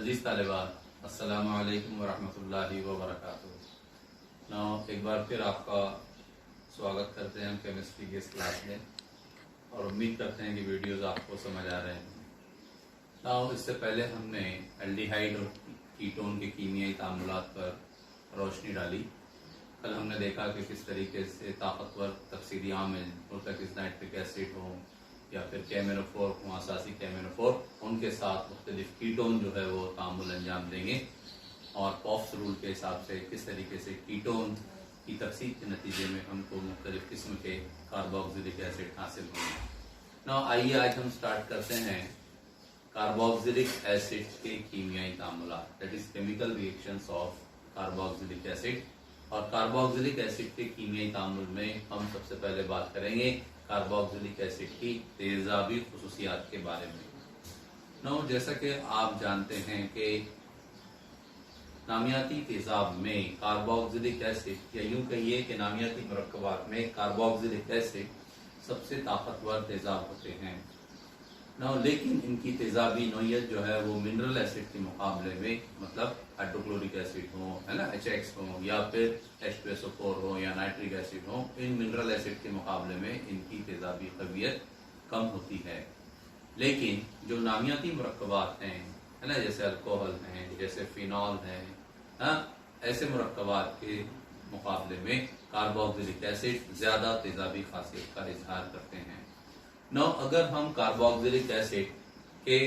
अजीज तालिबात, अस्सलामु अलैकुम वरहमतुल्लाहि वबरकातुहू। एक बार फिर आपका स्वागत करते हैं हम केमिस्ट्री की इस क्लास में और उम्मीद करते हैं कि वीडियोस आपको समझ आ रहे हैं। इससे पहले हमने एल्डिहाइड और कीटोन के कीमियाई तामुलात पर रोशनी डाली। कल हमने देखा कि किस तरीके से ताकतवर तफसीली आमिल मुर्तकिज़ नाइट्रिक एसिड हो या फिर केमेनोफोर हो, असासी केमेनोफोर, उनके साथ मुख्तलिफ कीटोन जो है वो तामुल अंजाम देंगे और पॉफ्स रूल के हिसाब से किस तरीके से कीटोन की तकसीर के नतीजे में हमको मुख्तलिफ किस्म के कार्बोक्सिलिक एसिड हासिल होंगे। आइए आज हम स्टार्ट करते हैं कार्बोक्सिलिक एसिड के कीमियाई तामुलात, that is chemical reactions of carboxylic acid. और कार्बोक्सिलिक एसिड के कीमियाई तामुल में हम सबसे पहले बात करेंगे कार्बोक्सिलिक एसिड की तेजाबी खुसूसियात के बारे में। जैसा कि आप जानते हैं कि नामियाती तेजाब में कार्बोक्सिलिक एसिड, या यूं कहिए कि नामियाती मुरक्कबात में कार्बोक्सिलिक एसिड सबसे ताकतवर तेजाब होते हैं। लेकिन इनकी तेजाबी नोयत जो है वो मिनरल एसिड के मुकाबले में, मतलब हाइड्रोक्लोरिक एसिड हो, है ना, HX हो, या फिर H2SO4 हो या नाइट्रिक एसिड हो, इन मिनरल एसिड के मुकाबले में इनकी तेजाबी कवियत कम होती है। लेकिन जो नामियाती मुरक्कबात हैं, है ना, जैसे अल्कोहल हैं, जैसे फिनॉल हैं, ऐसे मुरक्कबात के मुकाबले में कार्बोक्सिलिक एसिड ज्यादा तेजाबी खासियत का इजहार करते हैं। अगर हम कार्बोक्सिलिक एसिड के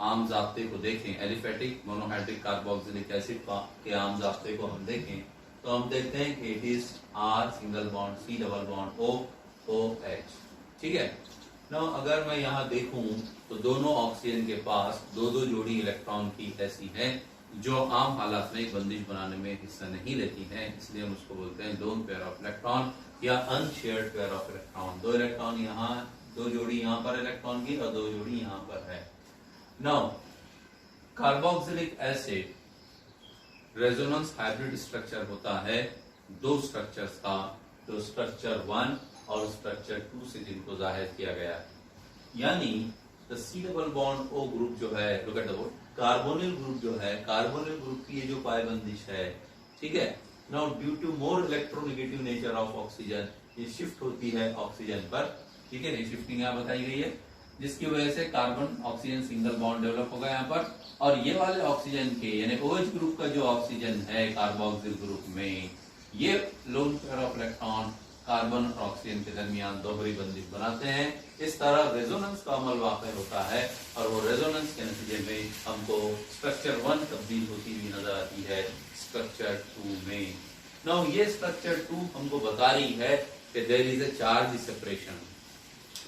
आम जाब्ते को देखें, एलिफेटिक मोनोहाइड्रिक कार्बोक्सिलिक एसिड के आम जाब्ते को हम देखें तो हम देखते हैं कि it is R single bond C double bond O OH। ठीक है। अगर मैं यहाँ देखूं तो दोनों ऑक्सीजन के पास दो दो जोड़ी इलेक्ट्रॉन की ऐसी हैं जो आम हालात में बंदिश बनाने में हिस्सा नहीं लेती हैं, इसलिए हम उसको बोलते हैं लोन पेयर ऑफ इलेक्ट्रॉन या अनशेयर्ड पेयर ऑफ इलेक्ट्रॉन। दो इलेक्ट्रॉन यहाँ, दो जोड़ी यहाँ पर इलेक्ट्रॉन की और दो जोड़ी यहाँ पर है। Carboxylic acid resonance hybrid structure होता है दो स्ट्रक्चर्स का, तो स्ट्रक्चर 1 और स्ट्रक्चर 2 से जिनको जाहिर किया गया है। यानी the C double bond O group जो है, look at the word, carbonyl group जो है, कार्बोनिल ग्रुप की ये जो पायबंदिश है, ठीक है, now due to more electronegative nature of oxygen, ये शिफ्ट होती है ऑक्सीजन पर। ठीक है, शिफ्टिंग यहाँ बताई गई है, जिसकी वजह से carbon oxygen single bond develop होगा यहाँ पर, और ये वाले ऑक्सीजन के यानी OH ग्रुप का जो ऑक्सीजन है कार्बोक्सिल ग्रुप में, ये lone pair of electron carbon और ऑक्सीजन के दरमियान दोहरी बंदिश बनाते हैं। इस तरह रेजोनेंस का अमल वाक़ होता है और वो रेजोनेंस के नतीजे में हमको स्ट्रक्चर 1 तब्दील होती हुई नजर आती है स्ट्रक्चर 2 में। ये स्ट्रक्चर 2 हमको बता रही है कि there is a charge separation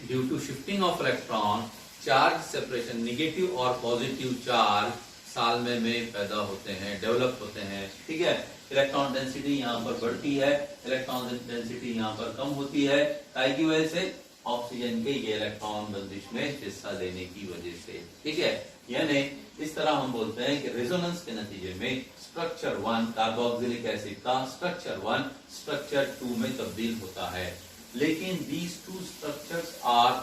due to shifting of electron. Charge separation, negative और पॉजिटिव चार्ज साल में पैदा होते हैं, डेवलप होते हैं। ठीक है, इलेक्ट्रॉन डेंसिटी यहाँ पर बढ़ती है, इलेक्ट्रॉन डेंसिटी यहाँ पर कम होती है, काहे की वजह से, ऑक्सीजन के ये इलेक्ट्रॉन बंदिश में हिस्सा लेने की वजह से। ठीक है, यानी इस तरह हम बोलते हैं कि रेजोनेंस के नतीजे में स्ट्रक्चर 1 कार्बोक्सिलिक एसिड का स्ट्रक्चर 1 स्ट्रक्चर 2 में तब्दील होता है। लेकिन these two structures are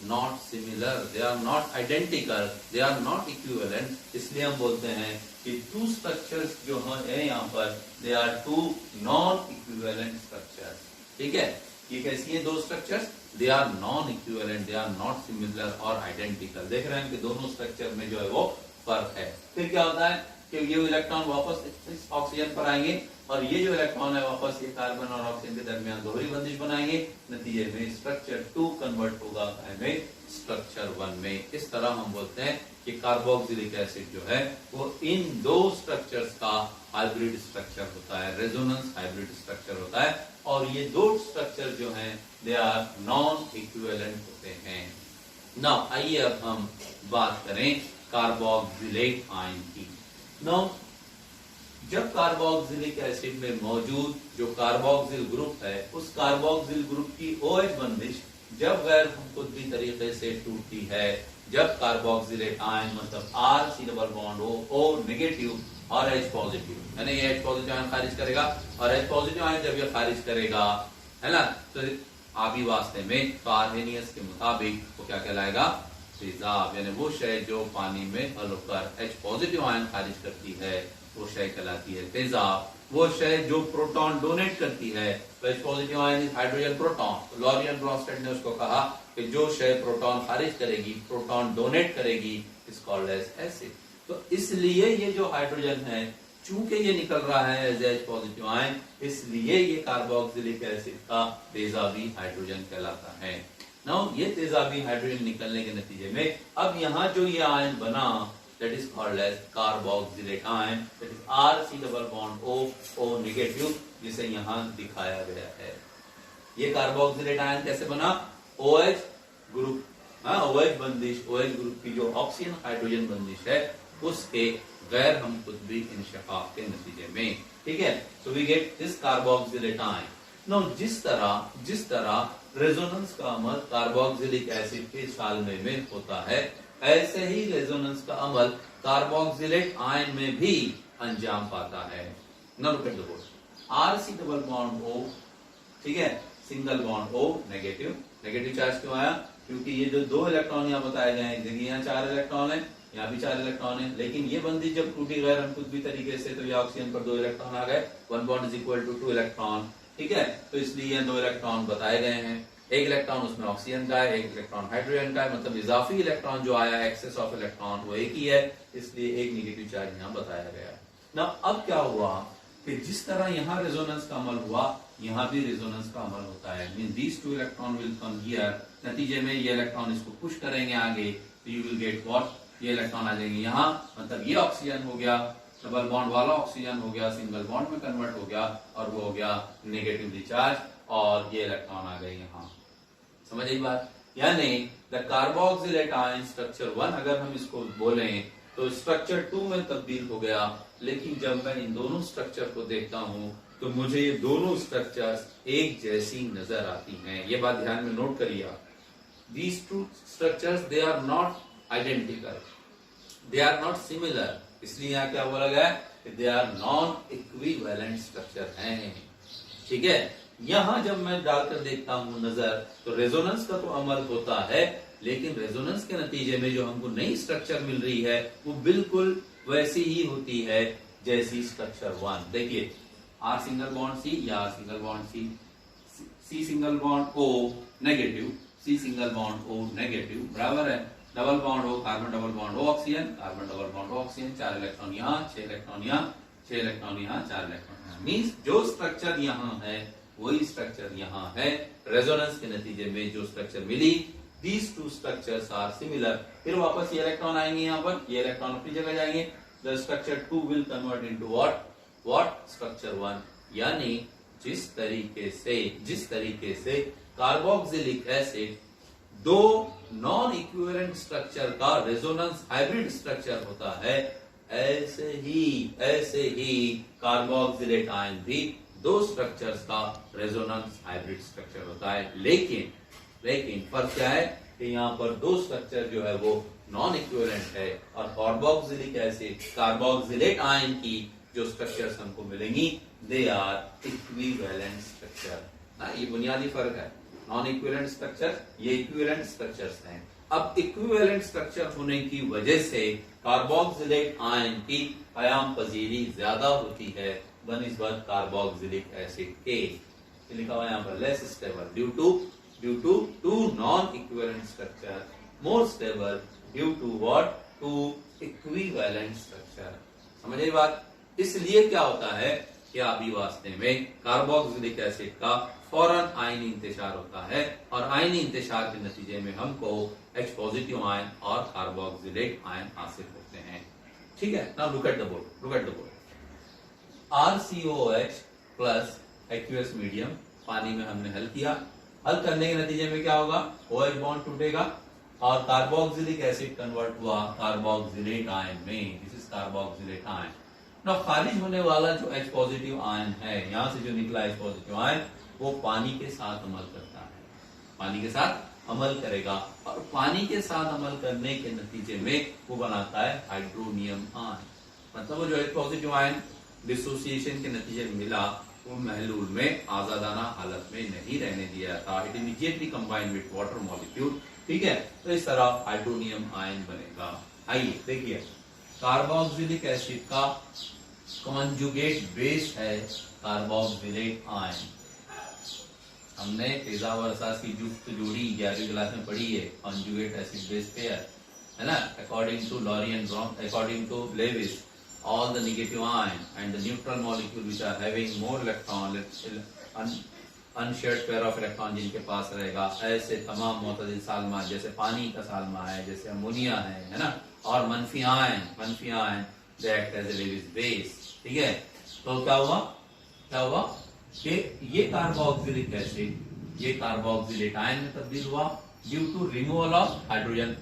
not similar, they are not identical, they are not equivalent, इसलिए हम बोलते हैं कि two structures जो है यहाँ पर, they are two non-equivalent structures। ठीक है, ये कैसी है दो structures, they are non-equivalent, they are not similar और identical। देख रहे हैं कि दोनों स्ट्रक्चर में जो है वो फर्क है। फिर क्या होता है कि ये इलेक्ट्रॉन वापस इस ऑक्सीजन पर आएंगे और ये जो इलेक्ट्रॉन है वापस ये कार्बन और ऑक्सीजन के दरमियान दोहरी बंदिश बनाएंगे, नतीजे में स्ट्रक्चर 2 कन्वर्ट होगा में स्ट्रक्चर 1 में। इस तरह हम बोलते हैं कि कार्बोक्सिलिक एसिड जो है वो इन दो स्ट्रक्चर्स का हाइब्रिड स्ट्रक्चर होता है, रेजोनेंस हाइब्रिड स्ट्रक्चर होता है, और ये दो स्ट्रक्चर जो है दे आर नॉन इक्विवेलेंट होते हैं। आइए अब हम बात करें कार्बोक्सिलेट आयन की। जब कार्बोक्सिलिक एसिड में मौजूद जो कार्बोक्सिल ग्रुप है, उस कार्बोक्सिल ग्रुप की OH बंदिश जब गैर खुदकुदी तरीके से टूटती है, जब कार्बोक्सिलेट आयन मतलब R C double bond O negative और H पॉजिटिव, यानी ये H पॉजिटिव आयन खारिज करेगा और H पॉजिटिव आयन जब ये खारिज करेगा, है ना, तो आबी वास्ते में कार्हेनियस के मुताबिक वो क्या कहलाएगा, तेजाब, यानी वो शय जो पानी में हल होकर H पॉजिटिव आयन खारिज करती है वो शय कहलाती है तेजाब। वो शय जो प्रोटॉन डोनेट करती है, तो H positive ion is hydrogen proton. Lowry Bronsted ने उसको कहा कि जो शय प्रोटॉन खारिज करेगी, प्रोटॉन डोनेट करेगी, इज कॉल्ड एज एसिड। तो इसलिए ये जो हाइड्रोजन है, चूंकि ये निकल रहा है एज H पॉजिटिव आयन, इसलिए ये कार्बोक्सिलिक एसिड का तेजाबी हाइड्रोजन कहलाता है। नाउ ये तेजाबी हाइड्रोजन निकलने के नतीजे में अब यहाँ जो ये आयन बना, that is called as carboxylate ion, that is RC double bond O negative, जिसे यहाँ दिखाया गया है। ये कार्बोक्सिलेट आयन कैसे बना? OH ग्रुप, OH बंदिश, OH ग्रुप की जो ऑक्सीजन हाइड्रोजन बंदिश है उसके गैर हमकुतबी इंशिकाक के नतीजे में, ठीक है। So we get this carboxylate ion. No जिस तरह रेजोनेंस का अमल कार्बोक्सिलिक एसिड के सालमे में होता है, ऐसे ही रेजोनेंस का अमल कार्बोक्सिलेट आयन में भी अंजाम पाता है। Now look at the board, RC double bond O, ठीक है, single bond O negative. Negative charge क्यों आया? क्योंकि ये जो 2 इलेक्ट्रॉन यहाँ बताए गए हैं, देखिए यहाँ 4 इलेक्ट्रॉन है, यहाँ भी 4 इलेक्ट्रॉन है, लेकिन ये बंदी जब टूटी गैर हमकुतबी तरीके से, तो ये ऑक्सीजन पर 2 इलेक्ट्रॉन आ गए, 1 bond is equal to 2 electron, ठीक है। तो इसलिए ये 2 इलेक्ट्रॉन बताए गए हैं, 1 इलेक्ट्रॉन उसमें ऑक्सीजन का है, 1 इलेक्ट्रॉन हाइड्रोजन का है, मतलब इजाफी इलेक्ट्रॉन जो आया, एक्सेस ऑफ इलेक्ट्रॉन, वो एक ही है, इसलिए एक नेगेटिव चार्ज यहाँ बताया गया। ना अब क्या हुआ कि जिस तरह यहाँ रेजोनेंस का अमल हुआ, यहाँ भी रेजोनेंस का अमल होता है। Mean these 2 electron will come here, नतीजे में ये इलेक्ट्रॉन इसको पुश करेंगे आगे, तो यू विल गेट व्हाट, ये इलेक्ट्रॉन आ जाएंगे यहाँ, मतलब ये ऑक्सीजन हो गया, डबल बॉन्ड वाला ऑक्सीजन हो गया, सिंगल बॉन्ड में कन्वर्ट हो गया, और वो हो गया नेगेटिवली चार्ज, और ये इलेक्ट्रॉन आ गए यहाँ। समझ आई बात? यानी द कार्बोक्सिलेट आयन स्ट्रक्चर 1 अगर हम इसको बोलें तो स्ट्रक्चर 2 में तब्दील हो गया, लेकिन जब मैं इन दोनों स्ट्रक्चर को देखता हूं तो मुझे ये दोनों स्ट्रक्चर्स एक जैसी नजर आती हैं। ये बात ध्यान में नोट करिए आप। These 2 structures they are not identical, they are not similar, इसलिए यहाँ क्या बोला गया है? They are non-equivalent structure हैं, ठीक है। यहाँ जब मैं डालकर देखता हूँ नजर, तो रेजोनेंस का तो अमल होता है, लेकिन रेजोनेंस के नतीजे में जो हमको नई स्ट्रक्चर मिल रही है वो बिल्कुल वैसी ही होती है जैसी स्ट्रक्चर 1। देखिए R सिंगल बॉन्ड C या R single bond C single bond O negative, C single bond O negative, बराबर है। Double bond O, carbon double bond O oxygen, carbon double bond O oxygen, 4 electron यहाँ, 6 electron यहाँ, 6 electron यहाँ, 4 electron यहाँ। Means जो structure यहाँ है वही स्ट्रक्चर यहाँ है। रेजोनेंस के नतीजे में जो structure milli, these 2 structures are similar। फिर वापस ये इलेक्ट्रॉन आएंगे यहाँ पर, ये इलेक्ट्रॉन अपनी जगह जाएंगे, the structure 2 will convert into what structure 1। यानी जिस तरीके से carboxylic acid 2 non equivalent structure का रेजोनेंस हाइब्रिड स्ट्रक्चर होता है, ऐसे ही कार्बोक्सिलेट आयन भी 2 स्ट्रक्चर्स का रेजोनेंस हाइब्रिड स्ट्रक्चर होता है। लेकिन फर्क क्या है कि यहाँ पर 2 स्ट्रक्चर जो है वो नॉन इक्विवेलेंट है, और कार्बोक्सिलिक एसिड कार्बोक्सिलेट आयन की जो स्ट्रक्चर्स हमको मिलेंगी दे आर इक्विवेलेंट स्ट्रक्चर। ये बुनियादी फर्क है, नॉन इक्विवेलेंट स्ट्रक्चर, ये इक्विवेलेंट स्ट्रक्चर्स हैं। अब इक्विवेलेंट स्ट्रक्चर होने की वजह से कार्बोक्सिलेट आयन की आयाम पजीरी ज्यादा होती है बनिस्बत कार्बोक्सिलिक एसिड के। लिखा हुआ यहाँ पर less stable due to 2 non-equivalent structure, more stable due to what? 2 equivalent structure। समझ आई बात? इसलिए क्या होता है कि अभी वास्ते में कार्बोक्सिलिक एसिड का फौरन आयनी इंतशार होता है, और आयनी इंतशार के नतीजे में हमको H पॉजिटिव आयन और कार्बोक्सिलेट आयन हासिल होते हैं, ठीक है। Now look at the board. RCOH plus aqueous medium पानी में हमने हल किया। हल करने के नतीजे में क्या होगा? OH बॉन्ड टूटेगा और कार्बोक्सिलिक एसिड कन्वर्ट हुआ कार्बोक्सिलेट आयन में। This is carboxylate ion. ना खारिज होने वाला जो H पॉजिटिव आयन है, यहां से जो निकला H पॉजिटिव आयन, वो पानी के साथ अमल करता है, पानी के साथ अमल करेगा, और पानी के साथ अमल करने के नतीजे में वो बनाता है हाइड्रोनियम आयन। मतलब वो जो H पॉजिटिव आयन डिसोसिएशन के नतीजे में मिला, वो महलूल में आजादाना हालत में नहीं रहने दिया था। It immediately combined with water molecule ठीक है, तो इस तरह हाइड्रोनियम आयन बनेगा। आइए देखिए, कार्बोक्सिलिक एसिड का कॉन्जुगेट बेस है कार्बोक्सिलेट आयन। हमने तेजाब और रसायन की जुफ्त जोड़ी 11वीं क्लास में पढ़ी है, कॉन्जुगेट एसिड बेस पेयर, है ना। According to Lowry and Brown, according to Lewis, all the negative ion and the neutral molecule which are having more electron, unshared pair of electron जिनके पास रहेगा, ऐसे तमाम मुतअद्दिद सालमा, जैसे पानी का सालमा है, जैसे अमोनिया है ना, और मनफी ion they act as a Lewis base। ठीक है, तो क्या हुआ कि ये कार्बोक्सिलिक एसिड ये कार्बोक्सिलेट आयन में तब्दील हुआ due to removal of hydrogen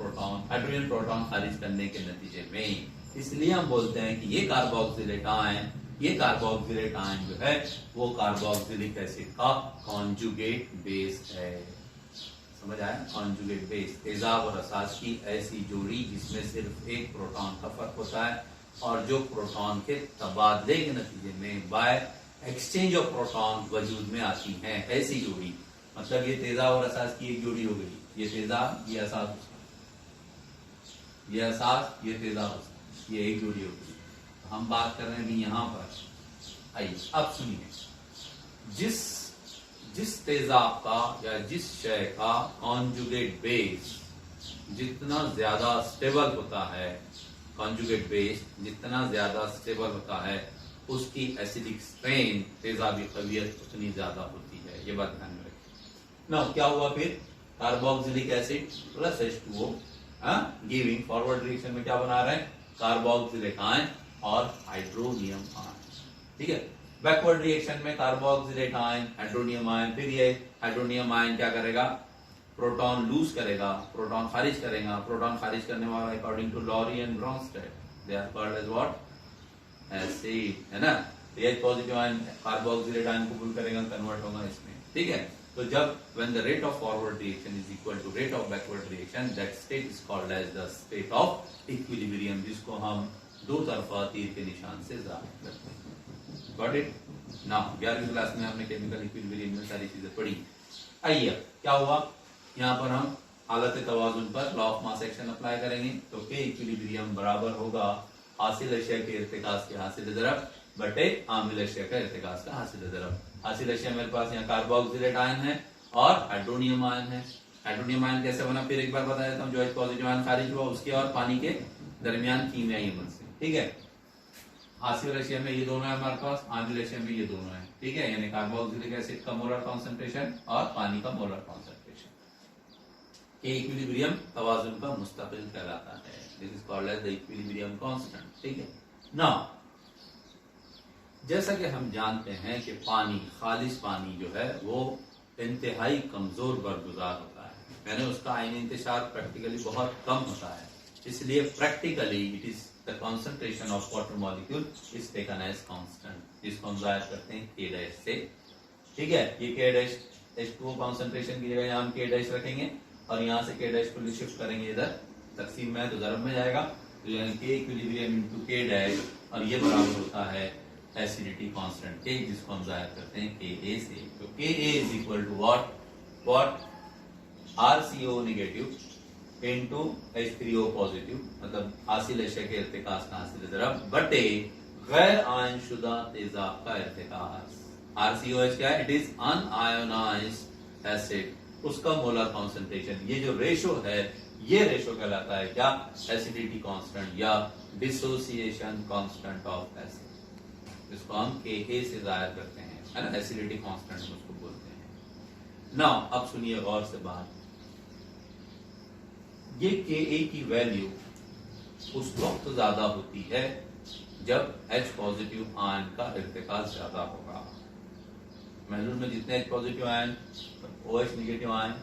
proton खारिज करने के नतीजे में। इसलिए हम बोलते हैं कि ये कार्बोक्सिलेट आयन जो है वो कार्बोक्सिलिक एसिड का कॉन्जुगेट बेस है। समझ आया? कॉन्जुगेट बेस, तेजाब और रसायन की ऐसी जोड़ी जिसमें सिर्फ एक प्रोटॉन का फर्क होता है और जो प्रोटॉन के तबादले के नतीजे में बाय एक्सचेंज ऑफ प्रोटॉन वजूद में आती है, ऐसी जोड़ी। मतलब ये तेजाब और रसायन की एक जोड़ी हो गई, ये तेजाब, ये असास, ये असास, ये तेजाब, ये एक जोड़ी हो गई। हम बात कर रहे हैं यहाँ पर। आइए अब सुनिए, जिस तेजाब का या जिस शय का कॉन्जुगेट बेस जितना ज्यादा स्टेबल होता है, कॉन्जुगेट बेस जितना ज्यादा स्टेबल होता है, उसकी एसिडिक स्ट्रेन, तेजाबी कवियत उतनी ज्यादा होती है। ये बात ध्यान में रखिए। नाउ क्या हुआ फिर? Carboxylic acid plus H2O giving forward reaction में क्या बना रहे हैं? कार्बोक्सिलेट आयन और हाइड्रोनियम आयन। ठीक है, बैकवर्ड रिएक्शन में कार्बोक्सिलेट आयन, हाइड्रोनियम आयन, फिर ये हाइड्रोनियम आयन क्या करेगा? प्रोटॉन लूज करेगा, प्रोटॉन खारिज करेगा। प्रोटॉन खारिज करने वाला according to Lowry and Bronsted they are called as what? Acid, है ना। H positive ion carboxylate ion को पुल करेगा, कन्वर्ट होगा इसमें। ठीक है, तो जब when the rate of forward reaction is equal to rate of backward reaction, that state is called as the state of equilibrium, जिसको हम दो तरफा तीर के निशान से जाहिर करते हैं। Got it? Now 11वीं क्लास में हमने केमिकल इक्विलिब्रियम में सारी चीजें पढ़ी। आइए क्या हुआ, यहाँ पर हम हालत तवाजुन पर law of mass action apply करेंगे। तो के इक्विलिब्रियम बराबर होगा हासिल अशिया के इर्तिकास के हासिल ज़रब बटे आमिल अशिया का इर्तिकास का हासिल ज़रब। हासिल अशिया मेरे पास यहाँ कार्बोक्सिलेट आयन है और हाइड्रोनियम आयन है। हाइड्रोनियम आयन कैसे बना फिर एक बार बता देता हूँ। जो H पॉजिटिव आयन खारिज हुआ उसके और पानी के दरमियान कीमियाई अमल से। ठीक है, हासिल अशिया में ये दोनों है हमारे पास, आमिल अशिया में ये दोनों है। ठीक है, यानी कार्बोक्सिलिक एसिड का मोलर कॉन्सेंट्रेशन और पानी का मोलर कॉन्सेंट्रेशन। के इक्विलिब्रियम तवाजुन का मुस्तकिल कहलाता है। This is called as the equilibrium constant. ठीक है, नाउ जैसा कि हम जानते हैं कि पानी, खालिस पानी जो है वो इंतहाई कमजोर बरगुजार होता है, यानी उसका आयनी इंतशार प्रैक्टिकली बहुत कम होता है। इसलिए practically it is the concentration of water molecule is taken as constant, जिसको हम जाहिर करते हैं K डैश से। ठीक है, ये K डैश H2O कंसंट्रेशन की जगह यहाँ हम K डैश रखेंगे और यहाँ से K डैश को शिफ्ट करेंगे इधर, तकसीम में तो ज़रब में जाएगा, तो यानी K equilibrium into K dash, और ये बराबर होता है एसिडिटी कांस्टेंट K, जिसको हम जाहिर करते हैं Ka से। तो Ka is equal to what? RCO negative into H3O positive, मतलब हासिल अशिया के इर्तिकास का हासिल ज़रब बटे गैर आयनशुदा तेजाब का इर्तिकास। RCOH क्या है? इट इज अनआयोनाइज्ड एसिड, उसका मोलर कॉन्सेंट्रेशन। ये जो रेशो है, ये रेशो कहलाता है क्या? एसिडिटी कांस्टेंट या डिसोसिएशन कांस्टेंट ऑफ एसिड, इसको हम Ka से जाहिर करते हैं, है ना। एसिडिटी कांस्टेंट उसको बोलते हैं। नाउ अब सुनिए गौर से बात, ये Ka की वैल्यू उस वक्त ज्यादा होती है जब H पॉजिटिव आयन का इर्तिकास ज्यादा होगा। महलूल में जितने H positive ion, OH negative ion,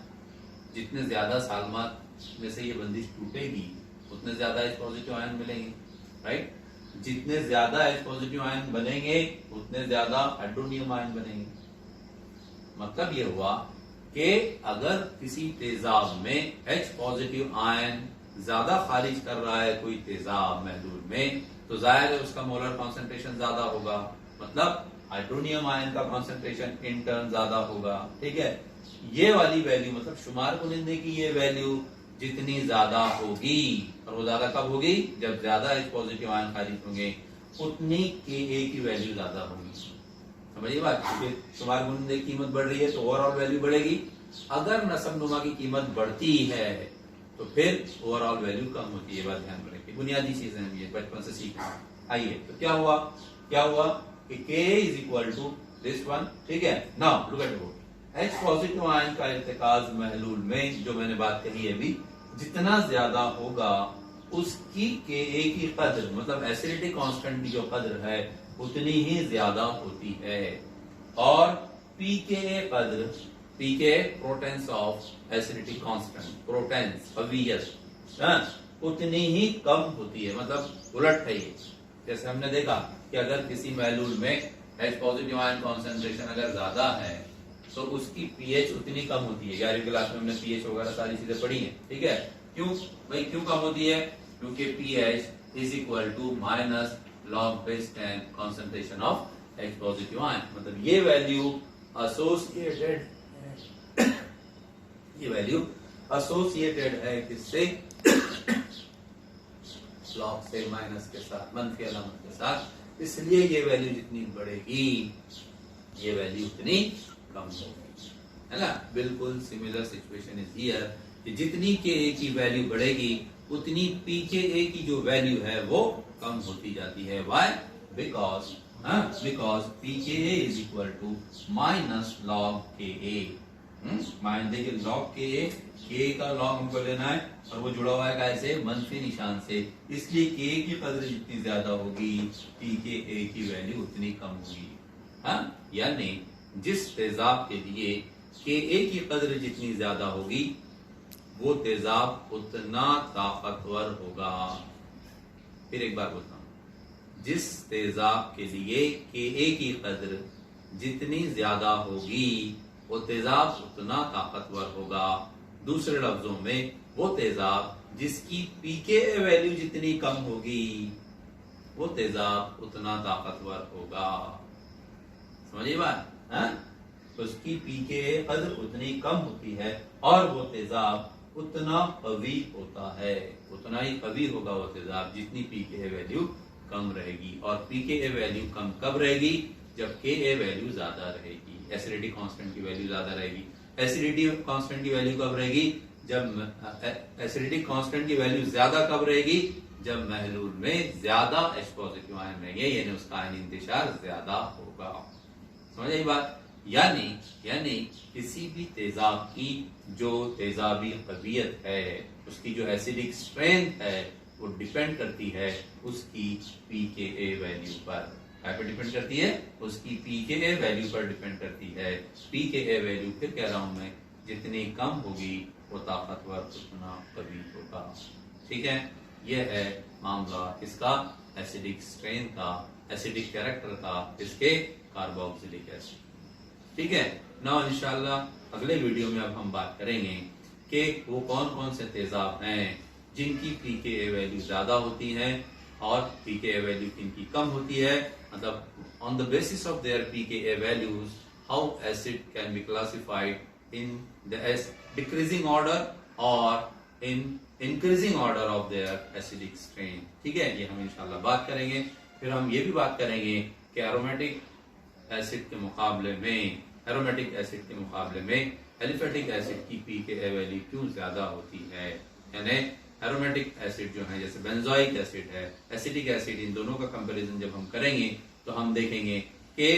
जितने ज्यादा सालमात में से ये बंदिश टूटेगी उतने ज्यादा H पॉजिटिव आयन मिलेंगे, राइट। जितने ज्यादा H पॉजिटिव आयन बनेंगे उतने ज्यादा हाइड्रोनियम आयन बनेंगे। मतलब ये हुआ कि अगर किसी तेजाब में H पॉजिटिव आयन ज्यादा खारिज कर रहा है कोई तेजाब महलूल में, तो जाहिर है उसका मोलर कॉन्सेंट्रेशन ज्यादा होगा, मतलब हाइड्रोनियम आयन का कॉन्सेंट्रेशन इन टर्न ज्यादा होगा। ठीक है, ये वाली वैल्यू मतलब शुमार कुनिंदे की ये वैल्यू जितनी ज्यादा होगी, और वो ज्यादा कब होगी, जब ज्यादा H पॉजिटिव आयन खारिज होंगे, उतनी Ka की वैल्यू ज्यादा होगी। समझिए बात, क्योंकि शुमार कुनिंदे की कीमत बढ़ रही है तो ओवरऑल वैल्यू बढ़ेगी। अगर नसबनुमा की कीमत बढ़ती है तो फिर ओवरऑल वैल्यू कम होती है। बात ध्यान में रखिए, बुनियादी चीजें हैं ये, बचपन से सीखना। आइए तो क्या हुआ कि K is equal to this one, ठीक है। Now look at board, H positive ion का इर्तिकाज महलूल में, जो मैंने बात कही है अभी, जितना ज्यादा होगा उसकी Ka की कदर, मतलब एसिडिटी कांस्टेंट की जो कदर है उतनी ही ज्यादा होती है, और pKa कदर, pKa प्रोटेंस ऑफ एसिडिटी कांस्टेंट, प्रोटेंस पवीयत, उतनी ही कम होती है। मतलब उलट है ये। जैसे हमने देखा कि अगर किसी महलूल में H पॉजिटिव आयन कॉन्सेंट्रेशन अगर ज्यादा है तो उसकी pH उतनी कम होती है। 11वीं क्लास में हमने pH वगैरह सारी चीजें पढ़ी हैं, ठीक है। क्यों भाई, क्यों कम होती है? क्योंकि pH is equal to minus log base 10 concentration of H positive ion. मतलब ये वैल्यू एसोसिएटेड ये वैल्यू एसोसिएटेड है किससे? लॉग से, माइनस के साथ, मंफी अलामत के साथ। इसलिए ये वैल्यू जितनी बढ़ेगी ये वैल्यू उतनी कम होगी, है ना। बिल्कुल सिमिलर सिचुएशन इज हियर कि जितनी Ka की वैल्यू बढ़ेगी उतनी pKa की जो वैल्यू है वो कम होती जाती है। Why? Because pKa is equal to minus log Ka। मान देखिए लॉग Ka का लॉग हमको लेना है और वो जुड़ा हुआ है कैसे? मंफी निशान से। इसलिए Ka की कदर जितनी ज्यादा होगी pKa की वैल्यू उतनी कम होगी। हाँ, यानी जिस तेजाब के लिए Ka की कदर जितनी ज्यादा होगी वो तेजाब उतना ताकतवर होगा। फिर एक बार बोलता हूं, जिस तेजाब के लिए Ka की कदर जितनी ज्यादा होगी वो तेजाब उतना ताकतवर होगा। दूसरे लफ्जों में वो तेजाब जिसकी pKa वैल्यू जितनी कम होगी वो तेजाब उतना ताकतवर होगा। समझिए बात, है? उसकी pKa कदर उतनी कम होती है और वो तेजाब उतना कवी होता है, उतना ही कवी होगा वो तेजाब जितनी pKa वैल्यू कम रहेगी। और pKa वैल्यू कम कब रहेगी? जब Ka वैल्यू ज्यादा रहेगी, एसिडिटी कांस्टेंट की वैल्यू ज्यादा रहेगी। एसिडिटी कांस्टेंट की वैल्यू कब रहेगी? जब एसिडिटी कांस्टेंट की वैल्यू ज्यादा कब रहेगी? जब महलूल में ज्यादा H पॉजिटिव आयन रहेंगे, यानी उसका आयन इंतशार ज्यादा होगा। समझ आई बात? यानी किसी भी तेजाब की जो तेजाबी कवियत है, उसकी जो एसिडिक स्ट्रेंथ है, वो डिपेंड करती है उसकी pKa वैल्यू पर। क्या पे डिपेंड करती है? उसकी pKa वैल्यू पर डिपेंड करती है। pKa वैल्यू फिर कह रहा हूं मैं, जितनी कम होगी वो ताकतवर उतना कवी होगा। ठीक है, यह है मामला किसका? एसिडिक स्ट्रेन का, एसिडिक कैरेक्टर का, इसके कार्बोक्सिलिक एसिड। ठीक है, नाउ इंशाल्लाह अगले वीडियो में अब हम बात करेंगे कि वो कौन कौन से तेजाब हैं जिनकी pKa वैल्यू ज्यादा होती है और pKa वैल्यू किनकी कम होती है। मतलब on the basis of their pKa values how acid can be classified in the decreasing order और in increasing order of their acidic strength. ठीक है, ये हम इंशाल्लाह बात करेंगे। फिर हम ये भी बात करेंगे कि एरोमेटिक एसिड के मुकाबले में एलिफेटिक एसिड की pKa वैल्यू क्यों ज्यादा होती है। यानी एरोमेटिक एसिड जो है, जैसे बेंजोइक एसिड है, एसिटिक एसिड, इन दोनों का कंपैरिजन जब हम करेंगे तो हम देखेंगे कि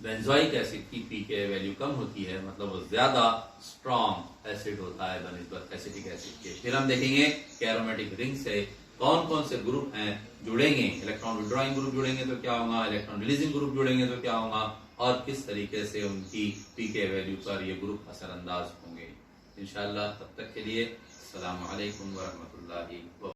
बेंजोइक एसिड की pKa वैल्यू कम होती है, मतलब वो ज्यादा स्ट्रॉन्ग एसिड होता है बनिस्बत एसिटिक एसिड के। फिर हम देखेंगे कि एरोमेटिक रिंग से कौन कौन से ग्रुप हैं जुड़ेंगे, इलेक्ट्रॉन विड्रॉइंग ग्रुप जुड़ेंगे तो क्या होगा, इलेक्ट्रॉन रिलीजिंग ग्रुप जुड़ेंगे तो क्या होगा, और किस तरीके से उनकी pKa वैल्यू पर ये ग्रुप असरअंदाज होंगे। इंशाल्लाह तब तक के लिए अस्सलामु अलैकुम व रहमतुल्लाहि व